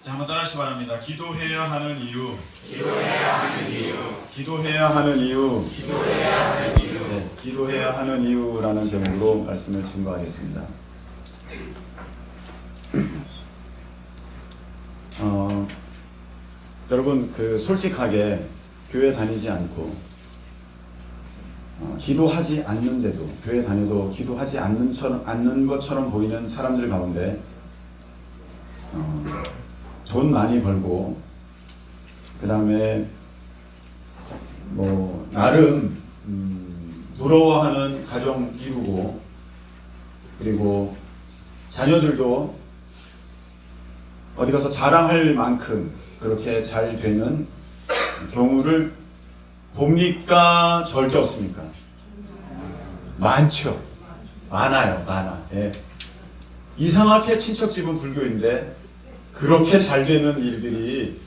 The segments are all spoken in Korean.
자, 한번 따라하시기 바랍니다. 기도해야 하는 이유. 기도해야 하는 이유. 기도해야 하는 이유. 기도해야 하는 이유. 네, 기도해야 하는 이유라는 제목으로 말씀을 증거하겠습니다. 여러분 솔직하게 교회 다니지 않고 기도하지 않는데도 교회 다녀도 기도하지 않는 것처럼 보이는 사람들 가운데 돈 많이 벌고 그 다음에 뭐 나름 부러워하는 가정 이루고 그리고 자녀들도 어디 가서 자랑할 만큼 그렇게 잘 되는 경우를 봅니까? 절대 없습니까? 많죠. 많아요. 많아. 예. 이상하게 친척집은 불교인데 그렇게 잘 되는 일들이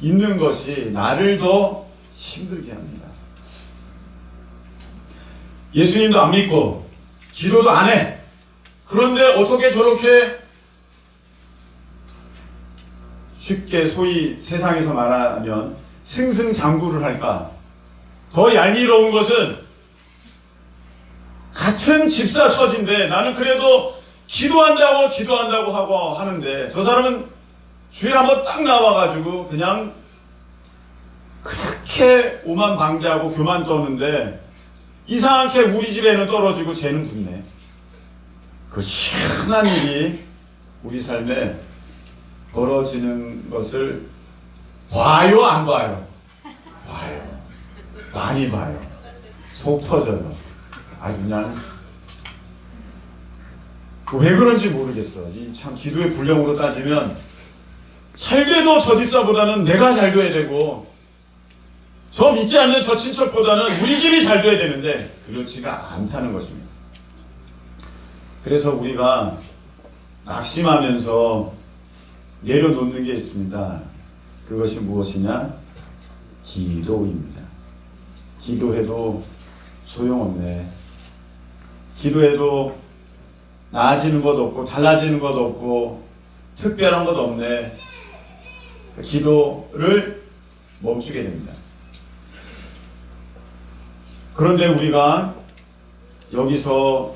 있는 것이 나를 더 힘들게 합니다. 예수님도 안 믿고 기도도 안 해. 그런데 어떻게 저렇게 쉽게 소위 세상에서 말하면 승승장구를 할까? 더 얄미로운 것은 같은 집사 처지인데 나는 그래도 기도한다고 하고 하는데 저 사람은 주일 한번 딱 나와가지고 그냥 그렇게 오만방자하고 교만 떠는데 이상하게 우리 집에는 떨어지고 쟤는 붙네. 그 희한한 일이 우리 삶에 벌어지는 것을 봐요, 안 봐요? 봐요. 많이 봐요. 속 터져요. 아주 그냥 왜 그런지 모르겠어. 이 참 기도의 분량으로 따지면 잘 돼도 저 집사보다는 내가 잘 돼야 되고 저 믿지 않는 저 친척보다는 우리 집이 잘 돼야 되는데 그렇지가 않다는 것입니다. 그래서 우리가 낙심하면서 내려놓는 게 있습니다. 그것이 무엇이냐? 기도입니다. 기도해도 소용없네. 기도해도 나아지는 것 없고 달라지는 것 없고 특별한 것 없네. 기도를 멈추게 됩니다. 그런데 우리가 여기서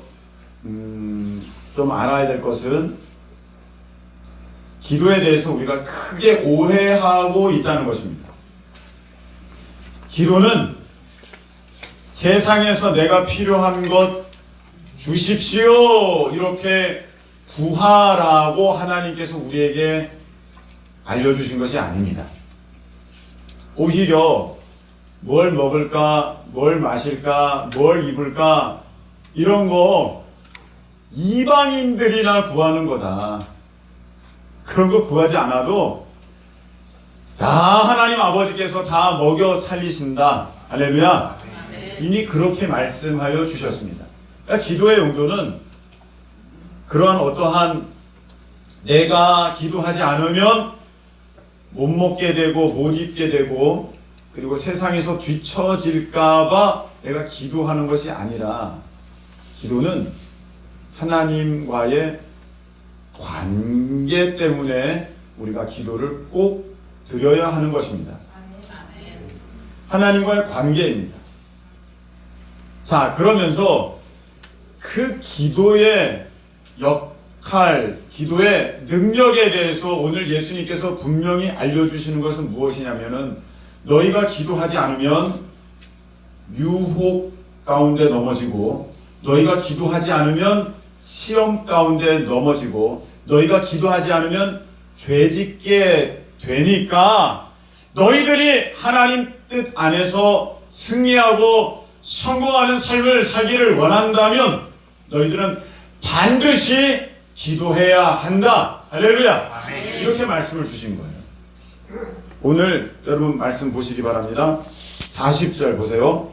좀 알아야 될 것은 기도에 대해서 우리가 크게 오해하고 있다는 것입니다. 기도는 세상에서 내가 필요한 것 주십시오 이렇게 구하라고 하나님께서 우리에게 알려주신 것이 아닙니다. 오히려 뭘 먹을까, 뭘 마실까, 뭘 입을까 이런 거 이방인들이나 구하는 거다. 그런 거 구하지 않아도 다 하나님 아버지께서 다 먹여 살리신다. 할렐루야. 이미 그렇게 말씀하여 주셨습니다. 그러니까 기도의 용도는 그러한 어떠한 내가 기도하지 않으면 못 먹게 되고 못 입게 되고 그리고 세상에서 뒤처질까봐 내가 기도하는 것이 아니라 기도는 하나님과의 관계 때문에 우리가 기도를 꼭 드려야 하는 것입니다. 하나님과의 관계입니다. 자, 그러면서 그 기도의 역할, 기도의 능력에 대해서 오늘 예수님께서 분명히 알려주시는 것은 무엇이냐면은 너희가 기도하지 않으면 유혹 가운데 넘어지고 너희가 기도하지 않으면 시험 가운데 넘어지고 너희가 기도하지 않으면 죄짓게 되니까 너희들이 하나님 뜻 안에서 승리하고 성공하는 삶을 살기를 원한다면 너희들은 반드시 기도해야 한다. 할렐루야. 아멘. 이렇게 말씀을 주신 거예요. 오늘 여러분 말씀 보시기 바랍니다. 40절 보세요.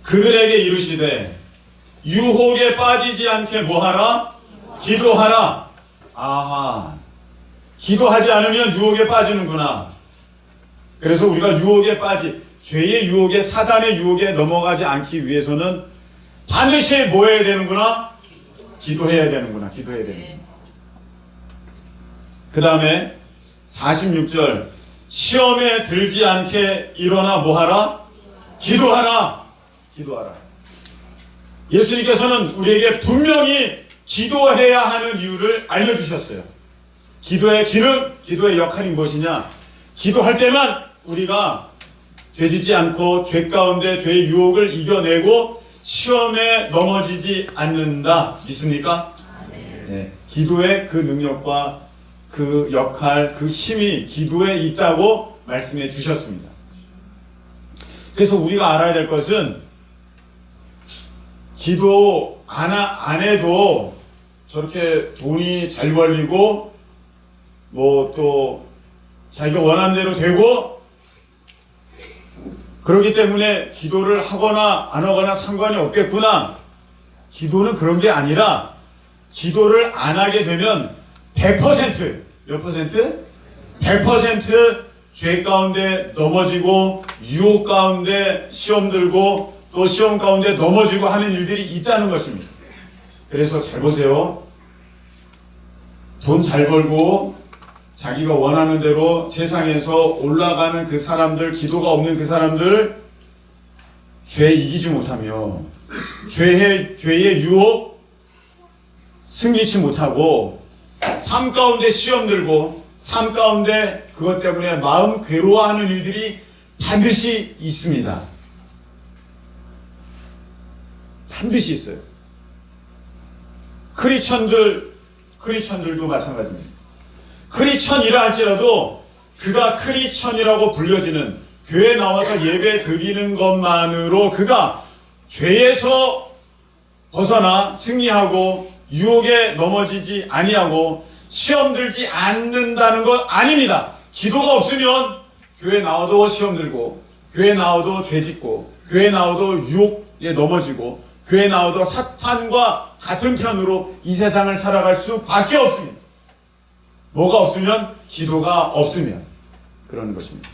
그들에게 이르시되 유혹에 빠지지 않게 뭐하라? 기도하라. 아하. 기도하지 않으면 유혹에 빠지는구나. 그래서 우리가 유혹에 죄의 유혹에 사단의 유혹에 넘어가지 않기 위해서는 반드시 뭐 해야 되는구나? 기도해야 되는구나. 기도해야 되는구나. 그 다음에 46절 시험에 들지 않게 일어나 뭐하라? 기도하라. 기도하라. 예수님께서는 우리에게 분명히 기도해야 하는 이유를 알려주셨어요. 기도의 기능, 기도의 역할이 무엇이냐? 기도할 때만 우리가 죄짓지 않고 죄 가운데 죄의 유혹을 이겨내고 시험에 넘어지지 않는다. 믿습니까? 네. 기도의 그 능력과 그 역할, 그 힘이 기도에 있다고 말씀해 주셨습니다. 그래서 우리가 알아야 될 것은 기도 안 해도 저렇게 돈이 잘 벌리고 뭐 또 자기가 원하는 대로 되고 그렇기 때문에 기도를 하거나 안 하거나 상관이 없겠구나. 기도는 그런 게 아니라 기도를 안 하게 되면 100% 몇 퍼센트? 100% 죄 가운데 넘어지고 유혹 가운데 시험 들고 또 시험 가운데 넘어지고 하는 일들이 있다는 것입니다. 그래서 잘 보세요. 돈 잘 벌고 자기가 원하는 대로 세상에서 올라가는 그 사람들, 기도가 없는 그 사람들, 죄 이기지 못하며 죄의 유혹 승리치 못하고 삶 가운데 시험 들고 삶 가운데 그것 때문에 마음 괴로워하는 일들이 반드시 있습니다. 반드시 있어요. 크리스천들도 마찬가지입니다. 크리스천이라 할지라도 그가 크리스천이라고 불려지는 교회에 나와서 예배 드리는 것만으로 그가 죄에서 벗어나 승리하고 유혹에 넘어지지 아니하고 시험 들지 않는다는 것 아닙니다. 기도가 없으면 교회 나와도 시험 들고 교회 나와도 죄 짓고 교회 나와도 유혹에 넘어지고 교회 나와도 사탄과 같은 편으로 이 세상을 살아갈 수밖에 없습니다. 뭐가 없으면? 기도가 없으면 그러는 것입니다.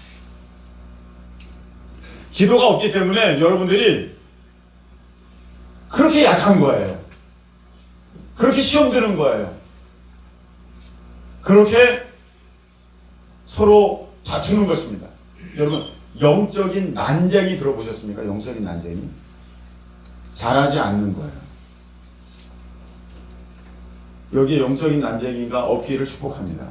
기도가 없기 때문에 여러분들이 그렇게 약한 거예요. 그렇게 시험 드는 거예요. 그렇게 서로 다투는 것입니다. 여러분, 영적인 난쟁이 들어보셨습니까? 영적인 난쟁이? 잘하지 않는 거예요. 여기에 영적인 난쟁이가 없기를 축복합니다.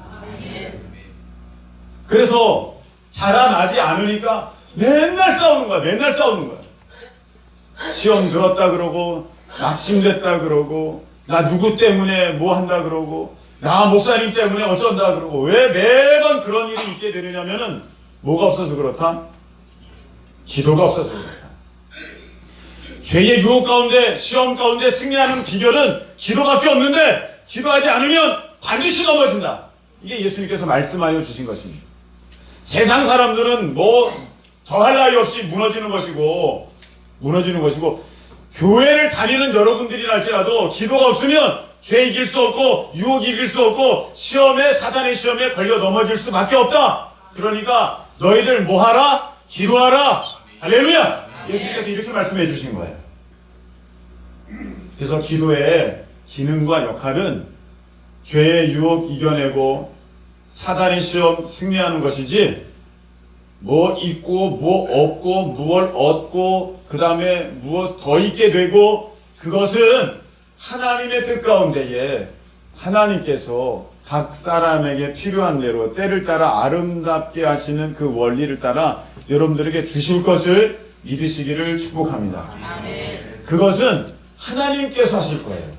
그래서 자라나지 않으니까 맨날 싸우는 거야. 맨날 싸우는 거야. 시험 들었다 그러고 낙심됐다 그러고 나 누구 때문에 뭐 한다 그러고 나 목사님 때문에 어쩐다 그러고 왜 매번 그런 일이 있게 되느냐면은 뭐가 없어서 그렇다? 기도가 없어서 그렇다. 죄의 유혹 가운데 시험 가운데 승리하는 비결은 기도밖에 없는데 기도하지 않으면 반드시 넘어진다. 이게 예수님께서 말씀하여 주신 것입니다. 세상 사람들은 뭐 더할 나위 없이 무너지는 것이고 교회를 다니는 여러분들이라 할지라도 기도가 없으면 죄 이길 수 없고 유혹 이길 수 없고 사단의 시험에 걸려 넘어질 수밖에 없다. 그러니까 너희들 뭐하라? 기도하라. 할렐루야. 예수님께서 이렇게 말씀해 주신 거예요. 그래서 기도의 기능과 역할은 죄의 유혹 이겨내고 사단의 시험 승리하는 것이지 뭐 있고 뭐 없고 무엇 얻고 그 다음에 무엇 더 있게 되고 그것은 하나님의 뜻 가운데에 하나님께서 각 사람에게 필요한 대로 때를 따라 아름답게 하시는 그 원리를 따라 여러분들에게 주실 것을 믿으시기를 축복합니다. 그것은 하나님께서 하실 거예요.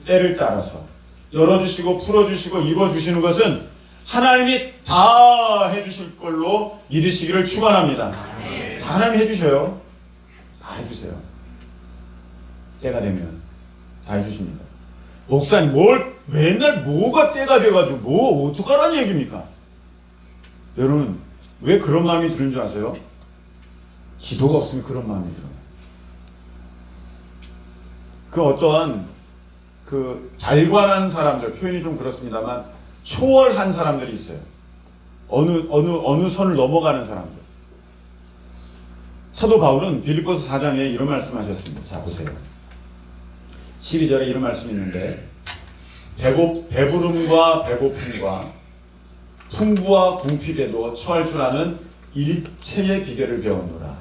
때를 따라서 열어주시고 풀어주시고 입어주시는 것은 하나님이 다 해주실 걸로 믿으시기를 축원합니다. 다 하나님이 해주셔요. 다 해주세요. 때가 되면 다 해주십니다. 목사님 맨날 뭐가 때가 돼가지고 뭐 어떡하라는 얘기입니까? 여러분 왜 그런 마음이 드는 줄 아세요? 기도가 없으면 그런 마음이 들어요. 그 어떠한 그 달관한 사람들, 표현이 좀 그렇습니다만 초월한 사람들이 있어요. 어느 선을 넘어가는 사람들. 사도 바울은 빌립보서 4장에 이런 말씀하셨습니다. 자 보세요. 12절에 이런 말씀이 있는데 배부름과 배고픔과 풍부와 궁핍에도 처할 줄 아는 일체의 비결을 배웠노라.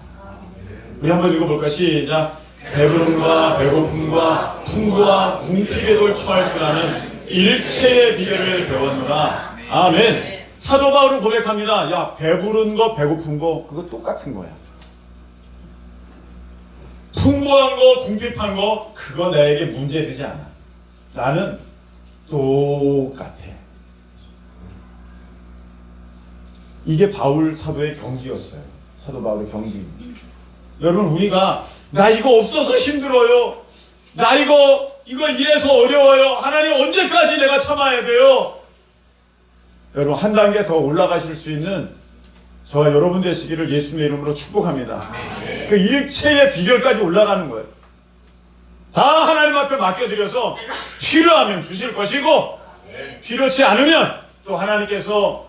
우리 한번 읽어볼까? 시작. 배부름과 배고픔과 풍부와 궁핍에도 처할 줄 아는 일체의 비결을 배웠노라. 아멘. 사도 바울은 고백합니다. 야, 배부른 거 배고픈 거 그거 똑같은 거야. 풍부한 거 궁핍한 거 그거 나에게 문제되지 않아. 나는 똑같아. 이게 바울 사도의 경지였어요. 사도 바울의 경지. 여러분, 우리가 나 이거 없어서 힘들어요. 나 이거 이래서 어려워요. 하나님 언제까지 내가 참아야 돼요? 여러분, 한 단계 더 올라가실 수 있는 저와 여러분 되시기를 예수님의 이름으로 축복합니다. 그 일체의 비결까지 올라가는 거예요. 다 하나님 앞에 맡겨드려서 필요하면 주실 것이고 필요치 않으면 또 하나님께서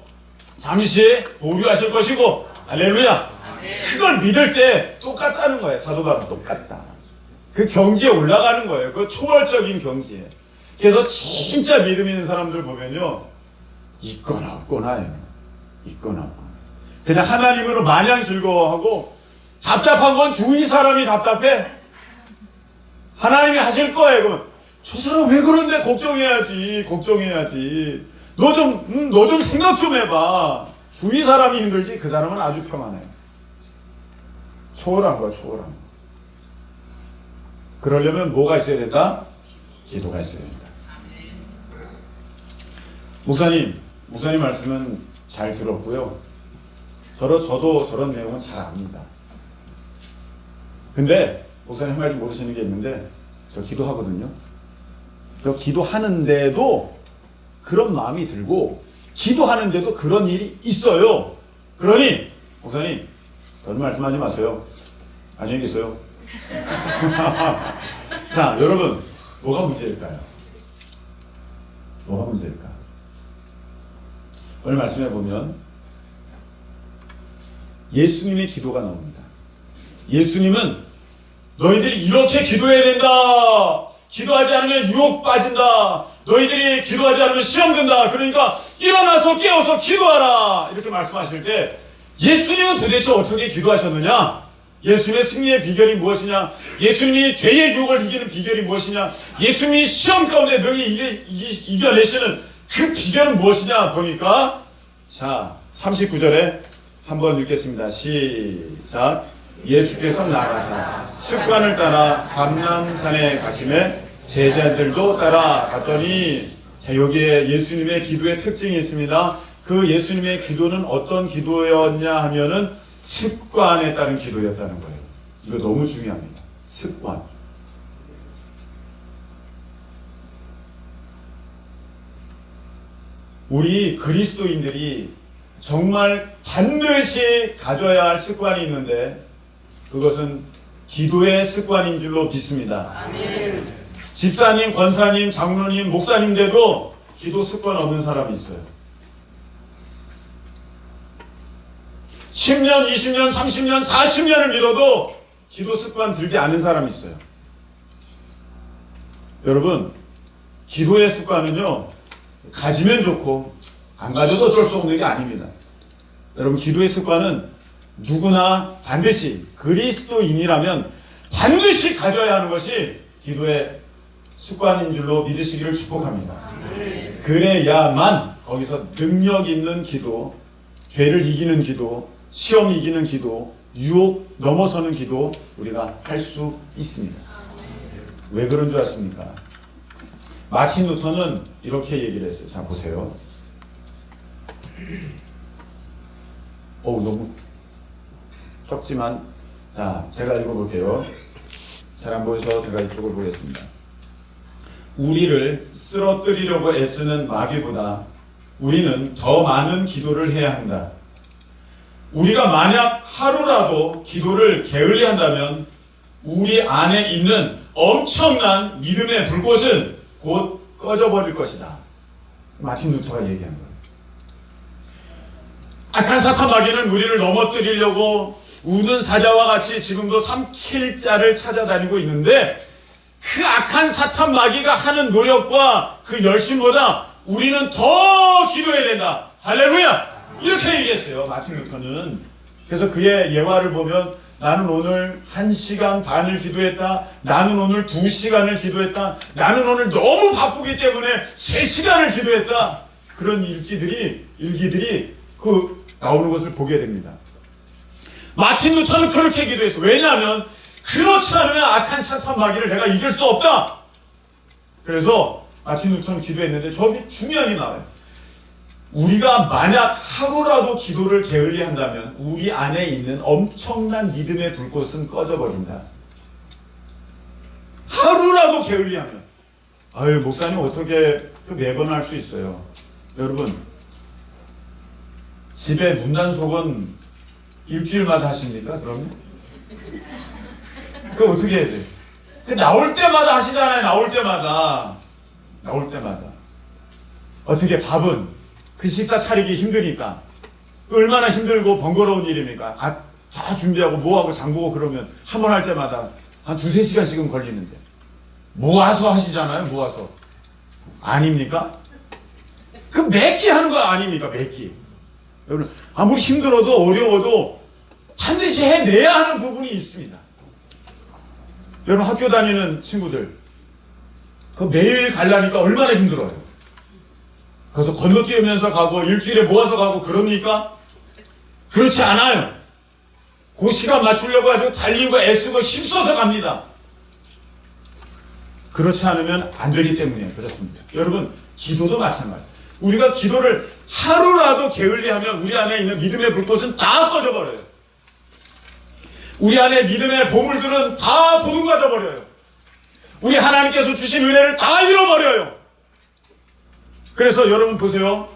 잠시 보류하실 것이고, 할렐루야. 그걸 믿을 때 똑같다는 거예요. 사도 바울은 똑같다. 그 경지에 올라가는 거예요. 그 초월적인 경지에. 그래서 진짜 믿음 있는 사람들 보면요, 있거나 없거나예요. 있거나 없거나. 그냥 하나님으로 마냥 즐거워하고, 답답한 건 주위 사람이 답답해. 하나님이 하실 거예요. 그러면 저 사람 왜 그런데 걱정해야지. 너 좀 생각 좀 해봐. 주위 사람이 힘들지 그 사람은 아주 평안해요. 초월한 거야, 초월한 거. 그러려면 뭐가 있어야 된다? 기도가 있어야 된다. 목사님 말씀은 잘 들었고요. 저도 저런 내용은 잘 압니다. 근데 목사님 한 가지 모르시는 게 있는데, 저 기도하거든요. 저 기도하는데도 그런 마음이 들고, 기도하는데도 그런 일이 있어요. 그러니 목사님, 그런 말씀하지 마세요. 안녕히 계세요. 자, 여러분, 뭐가 문제일까요? 뭐가 문제일까? 오늘 말씀해 보면 예수님의 기도가 나옵니다. 예수님은 너희들이 이렇게 기도해야 된다. 기도하지 않으면 유혹 빠진다. 너희들이 기도하지 않으면 시험 든다. 그러니까 일어나서 깨어서 기도하라. 이렇게 말씀하실 때 예수님은 도대체 어떻게 기도하셨느냐? 예수님의 승리의 비결이 무엇이냐? 예수님이 죄의 유혹을 이기는 비결이 무엇이냐? 예수님이 시험 가운데 능히 이겨내시는 그 비결은 무엇이냐? 보니까, 자, 39절에 한번 읽겠습니다. 시작. 예수께서 나가사 습관을 따라 감람산에 가시매 제자들도 따라갔더니, 자, 여기에 예수님의 기도의 특징이 있습니다. 그 예수님의 기도는 어떤 기도였냐 하면은 습관에 따른 기도였다는 거예요. 이거 너무 중요합니다. 습관. 우리 그리스도인들이 정말 반드시 가져야 할 습관이 있는데, 그것은 기도의 습관인 줄로 믿습니다. 아멘. 집사님, 권사님, 장로님, 목사님들도 기도 습관 없는 사람이 있어요. 10년, 20년, 30년, 40년을 믿어도 기도 습관 들지 않은 사람이 있어요. 여러분, 기도의 습관은요, 가지면 좋고 안 가져도 어쩔 수 없는 게 아닙니다. 여러분, 기도의 습관은 누구나 반드시, 그리스도인이라면 반드시 가져야 하는 것이 기도의 습관인 줄로 믿으시기를 축복합니다. 그래야만 거기서 능력 있는 기도, 죄를 이기는 기도, 시험 이기는 기도, 유혹 넘어서는 기도 우리가 할 수 있습니다. 왜 그런 줄 아십니까? 마틴 루터는 이렇게 얘기를 했어요. 자, 보세요. 너무 적지만, 자, 제가 읽어볼게요. 잘 안 보여서 제가 이쪽을 보겠습니다. 우리를 쓰러뜨리려고 애쓰는 마귀보다 우리는 더 많은 기도를 해야 한다. 우리가 만약 하루라도 기도를 게을리한다면 우리 안에 있는 엄청난 믿음의 불꽃은 곧 꺼져버릴 것이다. 마틴 루터가 얘기한 거예요. 악한 사탄 마귀는 우리를 넘어뜨리려고 우는 사자와 같이 지금도 삼킬 자를 찾아다니고 있는데, 그 악한 사탄 마귀가 하는 노력과 그 열심보다 우리는 더 기도해야 된다. 할렐루야! 이렇게 얘기했어요, 마틴 루터는. 그래서 그의 예화를 보면 나는 오늘 1시간 반을 기도했다. 나는 오늘 2시간을 기도했다. 나는 오늘 너무 바쁘기 때문에 3시간을 기도했다. 그런 일기들이 나오는 것을 보게 됩니다. 마틴 루터는 그렇게 기도했어요. 왜냐하면 그렇지 않으면 악한 사탄 마귀를 내가 이길 수 없다. 그래서 마틴 루터는 기도했는데 저기 중요한 게 나와요. 우리가 만약 하루라도 기도를 게을리한다면 우리 안에 있는 엄청난 믿음의 불꽃은 꺼져버린다. 하루라도 게을리하면. 아유, 목사님 어떻게 매번 할 수 있어요? 여러분, 집에 문단속은 일주일마다 하십니까? 그러면? 그거 어떻게 해야 돼? 나올 때마다 하시잖아요. 나올 때마다. 어떻게 밥은 그 식사 차리기 힘드니까 얼마나 힘들고 번거로운 일입니까? 다 준비하고 뭐하고 장보고 그러면 한 번 할 때마다 한 2-3시간씩은 걸리는데 모아서 하시잖아요. 모아서. 아닙니까? 그 매끼 하는 거 아닙니까? 매끼. 여러분, 아무리 힘들어도 어려워도 반드시 해내야 하는 부분이 있습니다. 여러분, 학교 다니는 친구들 그 매일 가려니까 얼마나 힘들어요. 그래서 건너뛰면서 가고 일주일에 모아서 가고 그럽니까? 그렇지 않아요. 그 시간 맞추려고 해서 달리고 애쓰고 힘써서 갑니다. 그렇지 않으면 안 되기 때문이에요. 그렇습니다. 여러분, 기도도 마찬가지예요. 우리가 기도를 하루라도 게을리하면 우리 안에 있는 믿음의 불꽃은 다 꺼져버려요. 우리 안에 믿음의 보물들은 다 도둑맞아 버려요. 우리 하나님께서 주신 은혜를 다 잃어버려요. 그래서 여러분 보세요.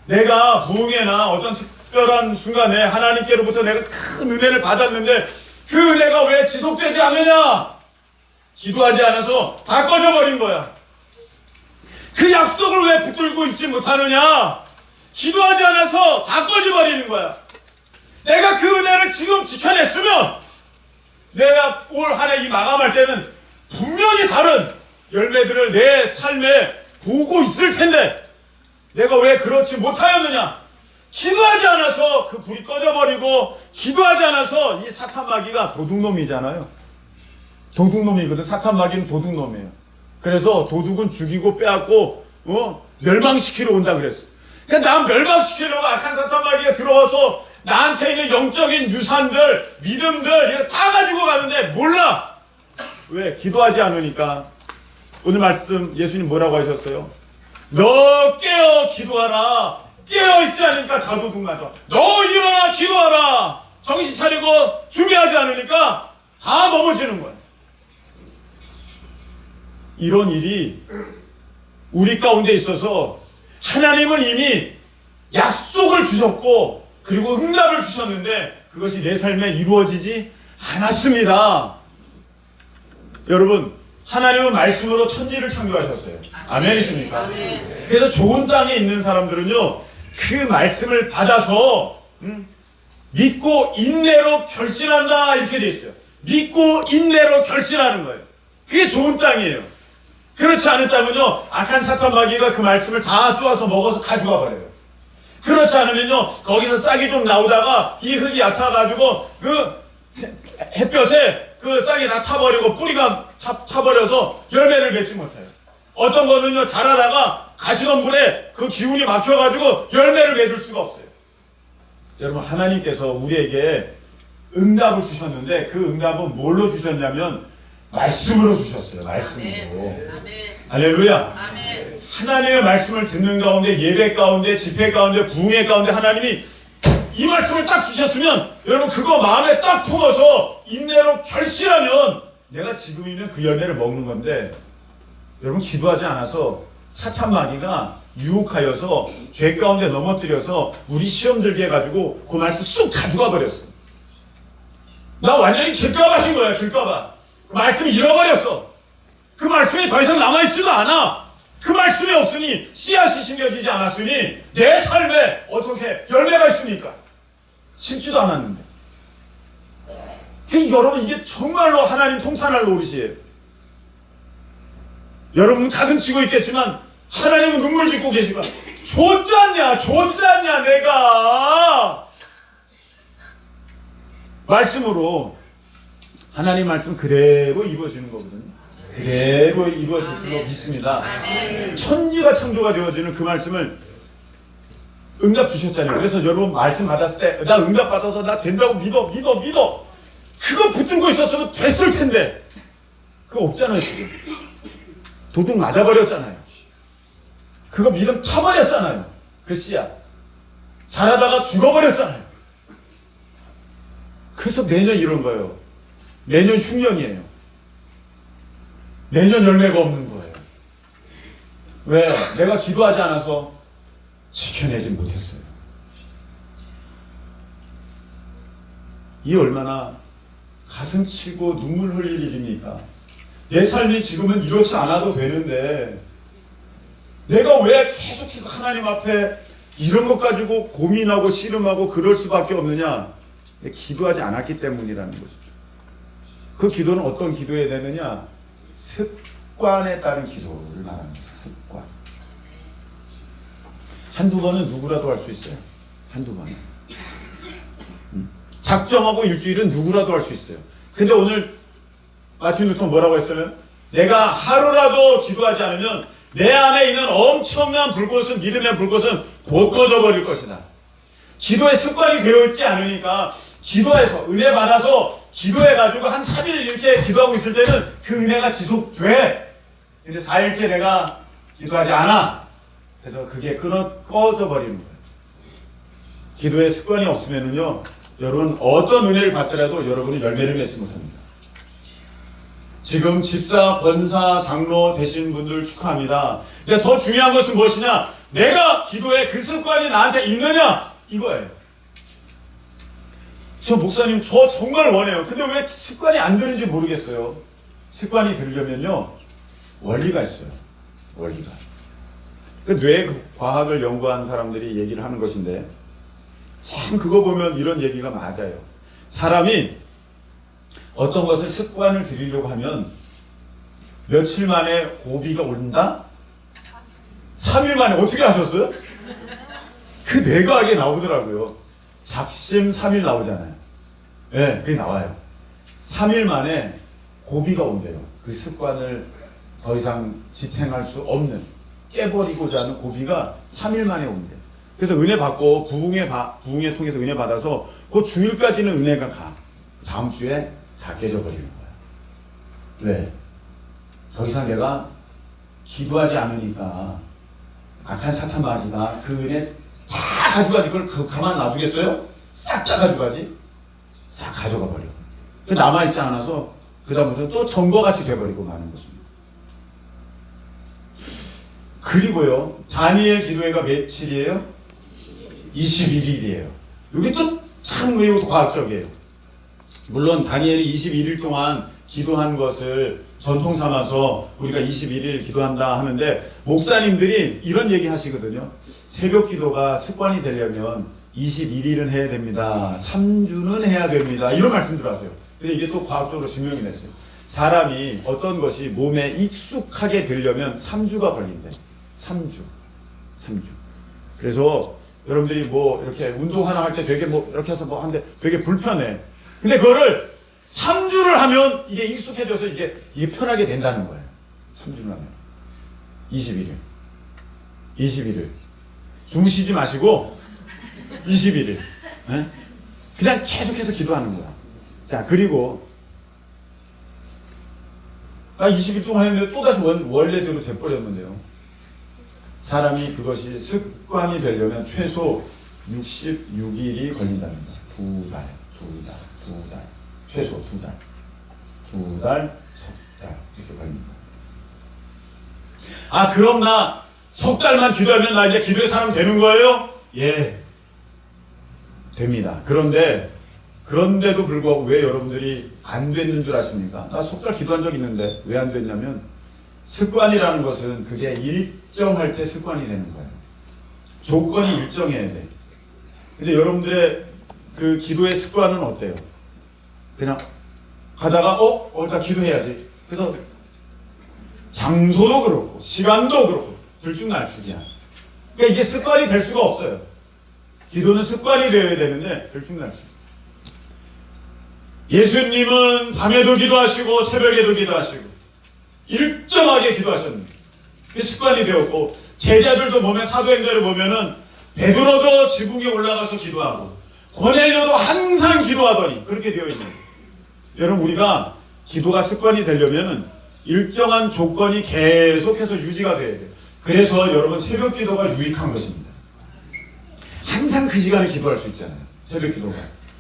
내가 부흥회나 어떤 특별한 순간에 하나님께로부터 내가 큰 은혜를 받았는데 그 은혜가 왜 지속되지 않느냐? 기도하지 않아서 다 꺼져버린 거야. 그 약속을 왜 붙들고 있지 못하느냐? 기도하지 않아서 다 꺼져버리는 거야. 내가 그 은혜를 지금 지켜냈으면 내가 올 한 해 이 마감할 때는 분명히 다른 열매들을 내 삶에 보고 있을 텐데 내가 왜 그렇지 못하였느냐? 기도하지 않아서 그 불이 꺼져버리고 기도하지 않아서 이 사탄 마귀가 도둑놈이잖아요. 도둑놈이거든. 사탄 마귀는 도둑놈이에요. 그래서 도둑은 죽이고 빼앗고 멸망시키러 온다 그랬어. 그러니까 난 멸망시키려고 악한 사탄 마귀가 들어와서 나한테 있는 영적인 유산들, 믿음들 이거 다 가지고 가는데 몰라. 왜? 기도하지 않으니까. 오늘 말씀 예수님 뭐라고 하셨어요? 너 깨어 기도하라. 깨어있지 않으니까 다 도둑 맞아. 너 일어나 기도하라. 정신 차리고 준비하지 않으니까 다 넘어지는 거야. 이런 일이 우리 가운데 있어서 하나님은 이미 약속을 주셨고 그리고 응답을 주셨는데 그것이 내 삶에 이루어지지 않았습니다. 여러분, 하나님은 말씀으로 천지를 창조하셨어요. 아멘이십니까? 그래서 좋은 땅에 있는 사람들은요, 그 말씀을 받아서 믿고 인내로 결실한다 이렇게 돼 있어요. 믿고 인내로 결실하는 거예요. 그게 좋은 땅이에요. 그렇지 않은 땅은요, 악한 사탄 마귀가 그 말씀을 다 쪼아서 먹어서 가져가 버려요. 그렇지 않으면요, 거기서 싹이 좀 나오다가 이 흙이 얕아가지고 그 햇볕에 그 싹이 다 타버리고 뿌리가 타버려서 열매를 맺지 못해요. 어떤 거는요, 자라다가 가시덤불에 그 기운이 막혀가지고 열매를 맺을 수가 없어요. 여러분, 하나님께서 우리에게 응답을 주셨는데 그 응답은 뭘로 주셨냐면 말씀으로 주셨어요. 말씀으로. 아멘. 할렐루야. 아멘. 하나님의 말씀을 듣는 가운데, 예배 가운데, 집회 가운데, 부흥회 가운데 하나님이 이 말씀을 딱 주셨으면 여러분 그거 마음에 딱 품어서 인내로 결실하면 내가 지금이면 그 열매를 먹는 건데, 여러분 기도하지 않아서 사탄 마귀가 유혹하여서 죄 가운데 넘어뜨려서 우리 시험 들게 해가지고 그 말씀 쑥 가져가 버렸어. 나 완전히 길가밭인 거야. 길가밭. 그 말씀이 잃어버렸어. 그 말씀이 더 이상 남아있지도 않아. 그 말씀이 없으니, 씨앗이 심겨지지 않았으니 내 삶에 어떻게 열매가 있습니까? 심지도 않았는데. 여러분, 이게 정말로 하나님 통탄할 노릇이에요. 여러분 가슴 치고 있겠지만 하나님은 눈물 짓고 계시고 줬잖냐 내가 말씀으로 하나님 말씀 그대로 입어주는 거거든요. 그대로 입어질 줄로 믿습니다. 천지가 창조가 되어지는 그 말씀을 응답 주셨잖아요. 그래서 여러분 말씀 받았을 때 나 응답 받아서 나 된다고 믿어 그거 붙들고 있었으면 됐을 텐데 그거 없잖아요. 지금 도둑 맞아버렸잖아요. 그거 믿음 타버렸잖아요. 그 씨앗 자라다가 죽어버렸잖아요. 그래서 매년 이런 거예요. 매년 흉년이에요. 매년 열매가 없는 거예요. 왜? 내가 기도하지 않아서 지켜내지 못했어요. 이 얼마나 가슴 치고 눈물 흘릴 일입니까? 내 삶이 지금은 이렇지 않아도 되는데 내가 왜 계속해서 하나님 앞에 이런 것 가지고 고민하고 씨름하고 그럴 수밖에 없느냐? 기도하지 않았기 때문이라는 것이죠. 그 기도는 어떤 기도해야 되느냐? 습관에 따른 기도를 말하는 거죠. 습관. 한두 번은 누구라도 할 수 있어요. 한두 번은. 작정하고 일주일은 누구라도 할 수 있어요. 근데 오늘 마틴 루터 뭐라고 했어요? 내가 하루라도 기도하지 않으면 내 안에 있는 엄청난 불꽃은 믿음의 불꽃은 곧 꺼져버릴 것이다. 기도의 습관이 되어있지 않으니까 기도해서 은혜 받아서 기도해가지고 한 3일 이렇게 기도하고 있을 때는 그 은혜가 지속돼. 근데 4일째 내가 기도하지 않아. 그래서 그게 꺼져버리는 거예요. 기도의 습관이 없으면은요, 여러분 어떤 은혜를 받더라도 여러분은 열매를 맺지 못합니다. 지금 집사, 권사, 장로 되신 분들 축하합니다. 근데 더 중요한 것은 무엇이냐? 내가 기도에 그 습관이 나한테 있느냐? 이거예요. 저 목사님 저 정말 원해요. 근데 왜 습관이 안 드는지 모르겠어요. 습관이 들려면요 원리가 있어요. 원리가. 그 뇌 과학을 연구한 사람들이 얘기를 하는 것인데 참 그거 보면 이런 얘기가 맞아요. 사람이 어떤 것을 습관을 들이려고 하면 며칠 만에 고비가 온다? 3일 만에 어떻게 하셨어요? 그 뇌과학에 나오더라고요. 작심 3일 나오잖아요. 네, 그게 나와요. 3일 만에 고비가 온대요. 그 습관을 더 이상 지탱할 수 없는, 깨버리고자 하는 고비가 3일 만에 온대요. 그래서 은혜 받고 부흥회 통해서 은혜 받아서 그 주일까지는 은혜가 가. 다음 주에 다 깨져버리는 거야. 왜? 더 이상 내가 기도하지 않으니까 악한 사탄 마귀가 그 은혜 다 가져가지. 그걸 가만 놔두겠어요? 싹 다 가져가지. 싹 가져가 버려. 남아있지 않아서 그 다음부터는 또 전거같이 돼버리고 마는 것입니다. 그리고요, 다니엘 기도회가 며칠이에요? 21일이에요. 이게 또 참 매우 과학적이에요. 물론 다니엘이 21일 동안 기도한 것을 전통 삼아서 우리가 21일 기도한다 하는데 목사님들이 이런 얘기 하시거든요. 새벽 기도가 습관이 되려면 21일은 해야 됩니다. 3주는 해야 됩니다. 이런 말씀들 하세요. 근데 이게 또 과학적으로 증명이 됐어요. 사람이 어떤 것이 몸에 익숙하게 되려면 3주가 걸린대. 3주. 그래서 여러분들이 뭐 이렇게 운동 하나 할 때 되게 뭐 이렇게 해서 뭐 하는데 되게 불편해. 근데 그거를 3주를 하면 이게 익숙해져서 이게 편하게 된다는 거예요. 3주를 하면. 21일. 주무시지 마시고 21일. 네? 그냥 계속해서 기도하는 거야. 자, 그리고 20일 동안 했는데 또다시 원래대로 돼버렸는데요. 사람이 그것이 습관이 되려면 최소 66일이 걸린답니다. 두 달. 최소 2달. 석 달 이렇게 걸립니다. 아, 그럼 나 석 달만 기도하면 나 이제 기도의 사람 되는 거예요? 예. 됩니다. 그런데도 불구하고 왜 여러분들이 안 됐는 줄 아십니까? 나 석 달 기도한 적 있는데 왜 안 됐냐면 습관이라는 것은 그게 일정할 때 습관이 되는 거예요. 조건이 일정해야 돼. 근데 여러분들의 그 기도의 습관은 어때요? 그냥 가다가 나 기도해야지. 그래서 장소도 그렇고 시간도 그렇고 들쭉날쭉이야. 그러니까 이게 습관이 될 수가 없어요. 기도는 습관이 되어야 되는데 들쭉날쭉. 예수님은 밤에도 기도하시고 새벽에도 기도하시고 일정하게 기도하셨는데 그게 습관이 되었고, 제자들도 보면 사도행전을 보면은 베드로도 지붕에 올라가서 기도하고 고넬료도 항상 기도하더니 그렇게 되어 있는 거예요. 여러분, 우리가 기도가 습관이 되려면은 일정한 조건이 계속해서 유지가 돼야 돼요. 그래서 여러분, 새벽 기도가 유익한 것입니다. 항상 그 시간에 기도할 수 있잖아요. 새벽 기도가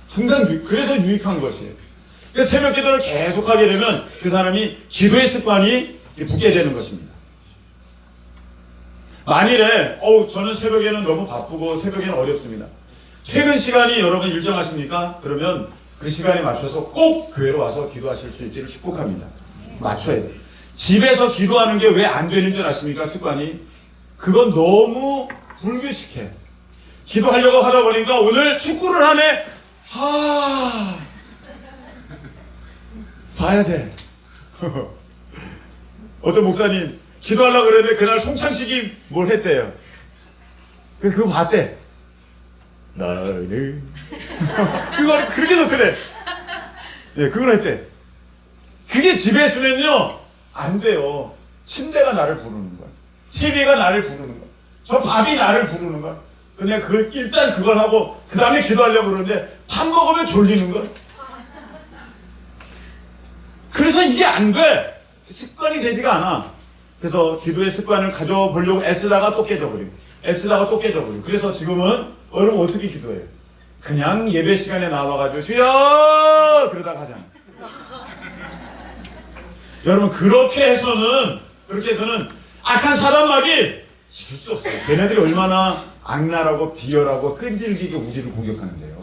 항상 그래서 유익한 것이에요. 그래서 새벽 기도를 계속하게 되면 그 사람이 기도의 습관이 붙게 되는 것입니다. 만일에 저는 새벽에는 너무 바쁘고 새벽에는 어렵습니다. 퇴근 시간이 여러분 일정하십니까? 그러면 그 시간에 맞춰서 꼭 교회로 와서 기도하실 수 있기를 축복합니다. 맞춰야 돼요. 집에서 기도하는 게 왜 안 되는 줄 아십니까? 습관이. 그건 너무 불규칙해. 기도하려고 하다 보니까 오늘 축구를 하네. 봐야 돼. 어떤 목사님 기도하려고 그랬는데 그날 송창식이 뭘 했대요. 그거 봤대. 나를 그걸 그렇게 놓더래. 네, 그걸 했대. 그게 집에 있으면요 안 돼요. 침대가 나를 부르는 거야. TV가 나를 부르는 거야. 저 밥이 나를 부르는 거야. 그냥 일단 그걸 하고 그 다음에 기도하려고 그러는데 밥 먹으면 졸리는 거야. 그래서 이게 안 돼. 습관이 되지가 않아. 그래서 기도의 습관을 가져보려고 애쓰다가 또 깨져버리고 애쓰다가 또 깨져버리고. 그래서 지금은 여러분 어떻게 기도해요? 그냥 예배 시간에 나와가지고 주여 그러다가 하잖아. 여러분 그렇게 해서는 악한 사단마귀 이길 수 없어요. 걔네들이 얼마나 악랄하고 비열하고 끈질기게 우리를 공격하는데요.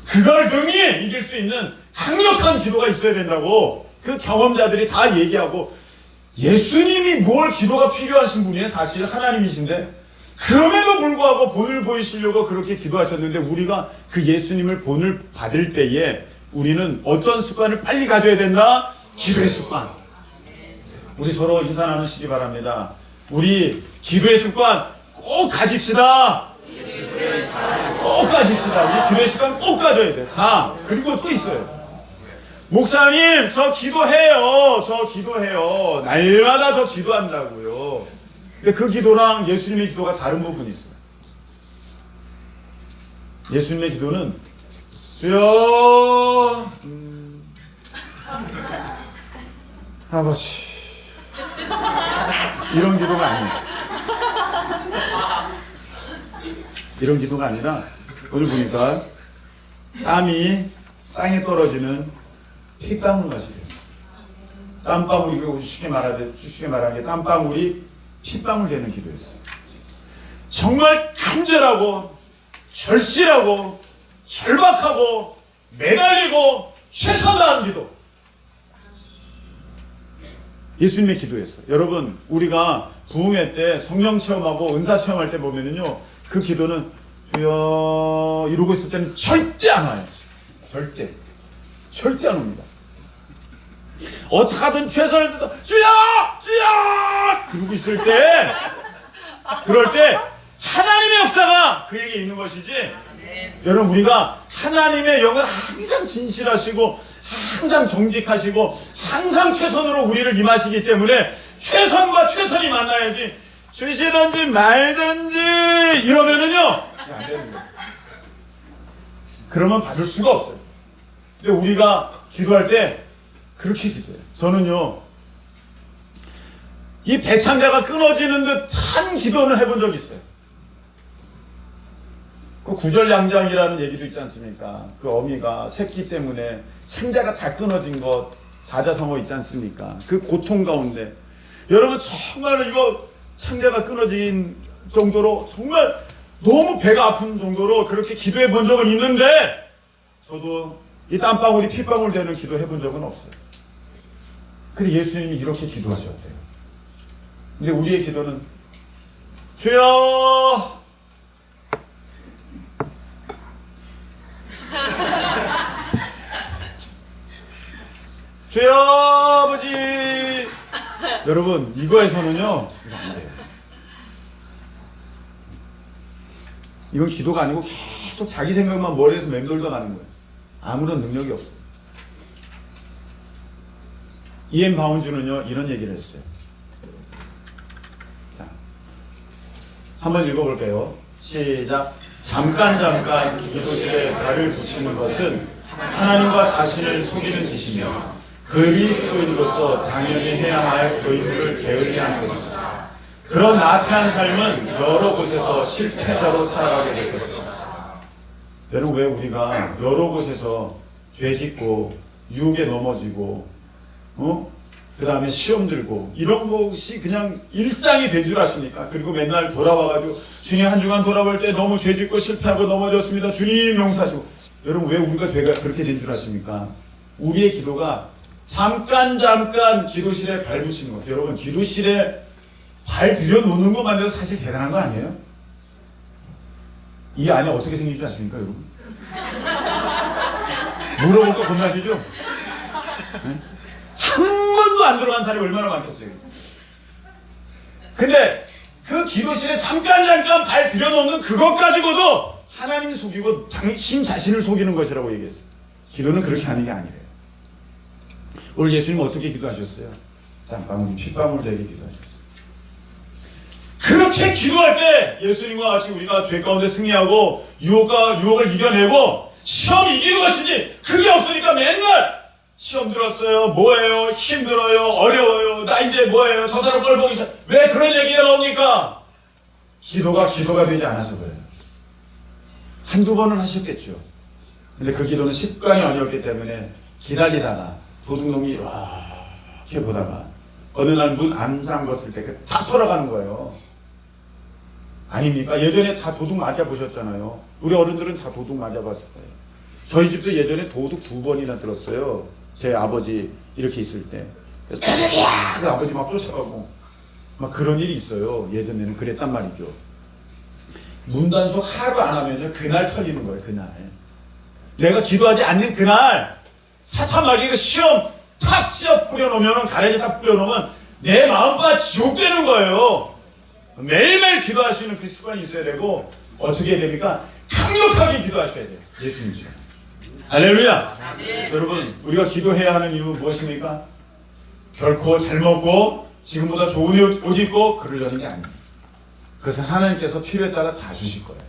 그걸 등이 이길 수 있는 강력한 기도가 있어야 된다고 그 경험자들이 다 얘기하고, 예수님이 뭘 기도가 필요하신 분이에요. 사실 하나님이신데 그럼에도 불구하고 본을 보이시려고 그렇게 기도하셨는데, 우리가 그 예수님을 본을 받을 때에 우리는 어떤 습관을 빨리 가져야 된다? 기도의 습관. 우리 서로 인사 나누시기 바랍니다. 우리 기도의 습관 꼭 가집시다. 꼭 가집시다. 우리 기도의 습관 꼭 가져야 돼. 자, 그리고 또 있어요. 목사님, 저 기도해요. 날마다 저 기도한다고요. 근데 그 기도랑 예수님의 기도가 다른 부분이 있어요. 예수님의 기도는 주여 아버지 이런 기도가 아니에요. 이런 기도가 아니라 오늘 보니까 땀이 땅에 떨어지는 핏방울 맛이래요. 땀방울이, 쉽게 말하는 게 땀방울이 핏방울 되는 기도였어요. 정말 간절하고 절실하고 절박하고 매달리고 최선 다한 기도. 예수님의 기도였어요. 여러분, 우리가 부흥회 때 성령 체험하고 은사 체험할 때 보면은요, 그 기도는 주여 이러고 있을 때는 절대 안 와요. 절대 안 옵니다. 어떻게든 최선을 다해서 주여 그러고 있을 때, 그럴 때 하나님의 역사가 그에게 있는 것이지. 여러분, 우리가 하나님의 영은 항상 진실하시고 항상 정직하시고 항상 최선으로 우리를 임하시기 때문에 최선과 최선이 만나야지, 주시든지 말든지 이러면은요 안 되는 거예요. 그러면 받을 수가 없어요. 근데 우리가 기도할 때 그렇게 기도해요. 저는요, 이 배창자가 끊어지는 듯한 기도는 해본 적이 있어요. 그 구절양장이라는 얘기도 있지 않습니까? 그 어미가 새끼 때문에 창자가 다 끊어진 것, 사자성어 있지 않습니까? 그 고통 가운데 여러분, 정말 이거 창자가 끊어진 정도로 정말 너무 배가 아픈 정도로 그렇게 기도해 본 적은 있는데, 저도 이 땀방울이 핏방울 되는 기도 해본 적은 없어요. 근데 예수님이 이렇게 기도하셨대요. 근데 우리의 기도는 주여 주여 아버지. 여러분, 이거에서는요 이건 기도가 아니고 계속 자기 생각만 머리에서 맴돌다 가는 거예요. 아무런 능력이 없어요. E.M. 바운주는요 이런 얘기를 했어요. 자, 한번 읽어볼게요. 시작. 잠깐 기도실에 발을 붙이는 것은 하나님과 자신을 속이는 짓이며 그리스도인으로서 당연히 해야 할 의무를 게을리하는 것입니다. 그런 나태한 삶은 여러 곳에서 실패자로 살아가게 될 것입니다. 여러분, 왜 우리가 여러 곳에서 죄 짓고 유혹에 넘어지고 그 다음에 시험 들고 이런 것이 그냥 일상이 된 줄 아십니까? 그리고 맨날 돌아와가지고 주님 한 주간 돌아올 때 너무 죄 짓고 실패하고 넘어졌습니다. 주님 용서하시고. 여러분, 왜 우리가 그렇게 된 줄 아십니까? 우리의 기도가 잠깐 기도실에 발 붙이는 것. 여러분, 기도실에 발 들여놓는 것만 해도 사실 대단한 거 아니에요? 이 안에 어떻게 생긴 줄 아십니까, 여러분? 물어볼 거 겁나시죠? 네? 한 번도 안 들어간 사람이 얼마나 많겠어요. 근데 그 기도실에 잠깐 발 들여놓는 그것 가지고도 하나님 속이고 당신 자신을 속이는 것이라고 얘기했어요. 기도는 그렇게 하는 게 아니래요. 오늘 예수님 어떻게 기도하셨어요? 땀방울, 핏방울 되게 기도하셨어요. 그렇게 기도할 때 예수님과 같이 우리가 죄 가운데 승리하고 유혹을 이겨내고 시험 이기는 것이지 그게 없으니까 맨날 시험 들었어요. 뭐예요? 힘들어요. 어려워요. 나 이제 뭐예요? 저 사람 꼴 보기 싫어. 왜 그런 얘기가 나옵니까? 기도가 되지 않아서 그래요. 한두 번은 하셨겠죠. 근데 그 기도는 습관이 아니었기 때문에 기다리다가 도둑놈이 이렇게 보다가 어느 날 문 안 잠궜을 때 다 돌아가는 거예요. 아닙니까? 예전에 다 도둑 맞아보셨잖아요. 우리 어른들은 다 도둑 맞아봤을 거예요. 저희 집도 예전에 도둑 2번이나 들었어요. 제 아버지 이렇게 있을 때. 그래서 아버지 막 쫓아가고 막 그런 일이 있어요. 예전에는 그랬단 말이죠. 문단속 하루 안 하면요 그날 털리는 거예요. 그날 내가 기도하지 않는 그날 사탄 마귀가 시험 뿌려놓으면 가래지 딱 뿌려놓으면 내 마음과 지옥되는 거예요. 매일매일 기도하시는 그 습관이 있어야 되고 어떻게 해야 됩니까? 강력하게 기도하셔야 돼요. 예수님처럼. 할렐루야. 아멘. 여러분, 우리가 기도해야 하는 이유 무엇입니까? 결코 잘 먹고 지금보다 좋은 옷 입고 그러려는 게 아니에요. 그것은 하나님께서 필요에 따라 다 주실 거예요.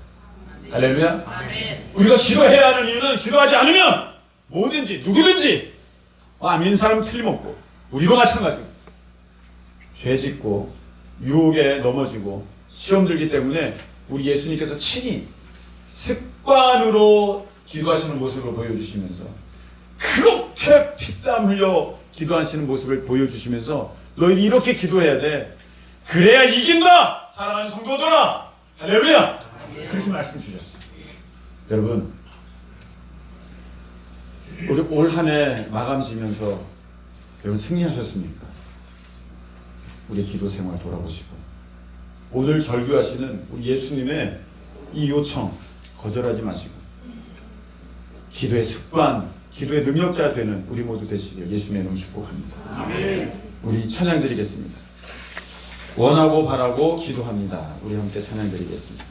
할렐루야. 아멘. 우리가 기도해야 하는 이유는 기도하지 않으면 뭐든지 누구든지 아민 사람은 틀림없고 우리도 마찬가지고 죄 짓고 유혹에 넘어지고 시험 들기 때문에 우리 예수님께서 친히 습관으로 기도하시는 모습을 보여주시면서 그렇게 피땀 흘려 기도하시는 모습을 보여주시면서 너희는 이렇게 기도해야 돼. 그래야 이긴다. 사랑하는 성도들아. 할렐루야. 그렇게 말씀 주셨어요. 여러분, 우리 올 한 해 마감 지면서 여러분 승리하셨습니까? 우리 기도 생활 돌아보시고 오늘 절규하시는 우리 예수님의 이 요청 거절하지 마시고 기도의 습관, 기도의 능력자 되는 우리 모두 되시길 예수님의 이름 축복합니다. 아멘. 우리 찬양 드리겠습니다. 원하고 바라고 기도합니다. 우리 함께 찬양 드리겠습니다.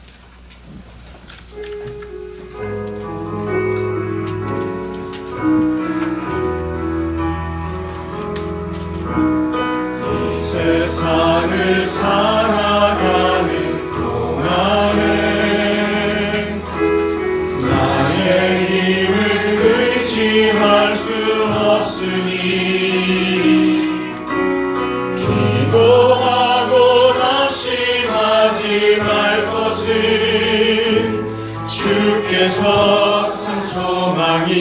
이 세상을 살아가는 동안에 나의 힘을 의지할 수 없으니 기도하고 낙심하지 말 것은 주께서 참 소망이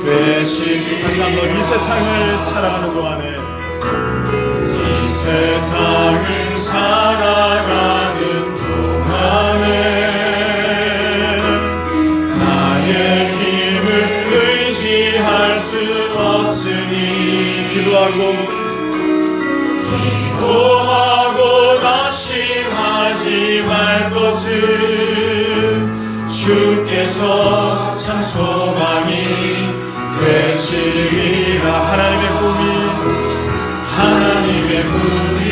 되시니 다시 한번 이 세상을 살아가는 동안에 이 세상을 살아가는 동안에 나의 힘을 의지할 수 없으니 기도하고 낙심하지 말 것은 주께서 참 소망이 되시리라. 하나님의 꿈이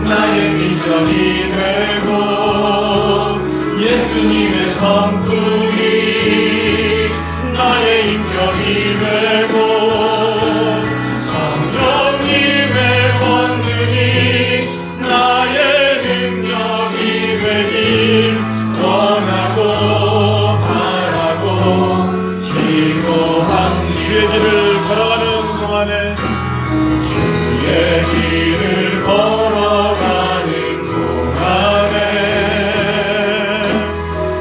나의 비전이 되고 예수님의 성품이 나의 인격이 되고 성령님의 권능이 나의 능력이 되길 원하고 바라고 기도합니다. 주의 길을 걸어가는 동안에 주의 길을 걸어가는 동안에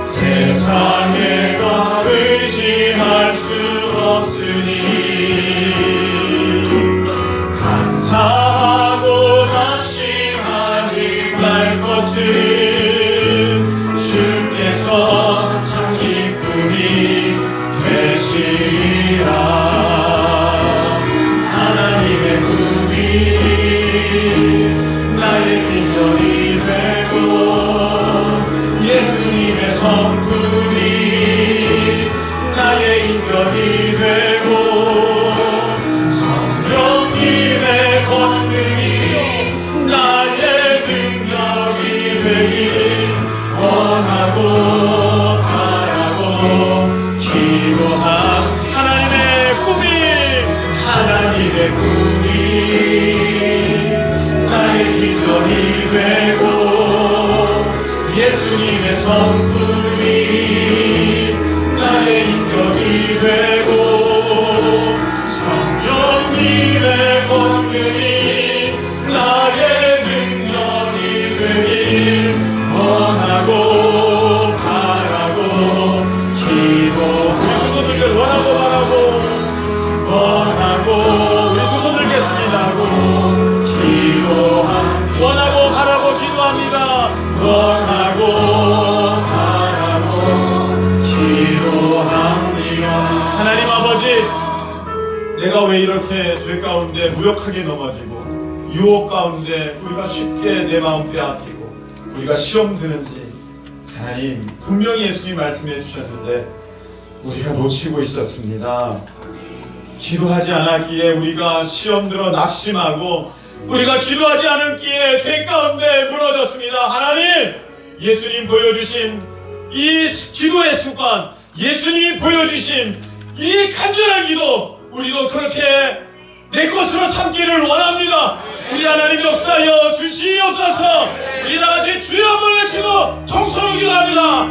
세상의 것 의지할 수 없으니 감사하고 낙심하지 말 것은 주께서 참 기쁨이 되시리라. 하나님의 꿈이 나의 비전이 되고 예수님의 성품이 나의 인격이 되고 성령님의 권능이 나의 능력이 되길 원하고 바라고 기도한 하나님의 꿈이 나의 비전이 되고 예수님의 성품이 나의 인격이 되고 성령님의 권능이 나의 능력이 되길 원하고 바라고 기도하고 우리 두 손 들게 원하고 바라고 우리 두 손 들겠습니다. 원하고 바라고 기도합니다. 원하고 바라고 기도합니다. 하나님 아버지, 내가 왜 이렇게 죄 가운데 무력하게 넘어지고 유혹 가운데 우리가 쉽게 내 마음 빼앗기고 우리가 시험 드는지 하나님 분명히 예수님이 말씀해 주셨는데 우리가 놓치고 있었습니다. 기도하지 않았기에 우리가 시험 들어 낙심하고 우리가 기도하지 않았기에 죄 가운데 무너졌습니다. 하나님, 예수님 보여주신 이 기도의 습관, 예수님이 보여주신 이 간절한 기도 우리도 그렇게 내 것으로 삼기를 원합니다. 우리 하나님 역사하여 주시옵소서. 우리 다같이 주여 불러시고 통성으로 기도합니다.